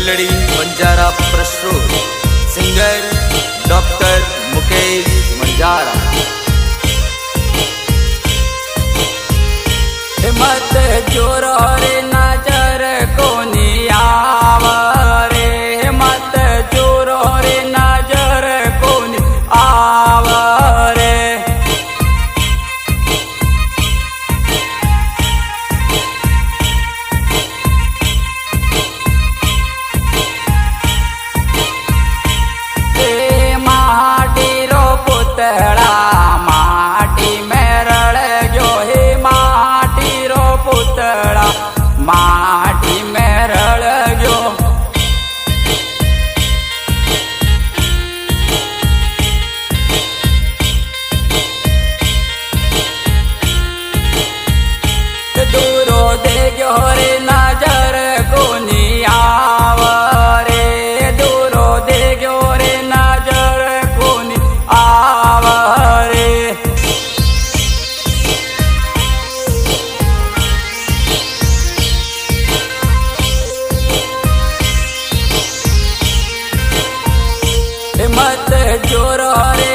Melody Banjara प्रस्तुत singer doctor Mukesh Banjara. मत जोरो रे नजर कोनी आवरे, मत जोरो रे नजर कोनी आवरे। माटी रो पुतड़ा माटी में रड़ गयो हे, माटी रो पुतड़ा माटी में रड़ गयो। दूरो दे गयो रे नजर कोनी आवरे, दूरो दे गयो रे नजर कोनी आवरे। मत जोरो रे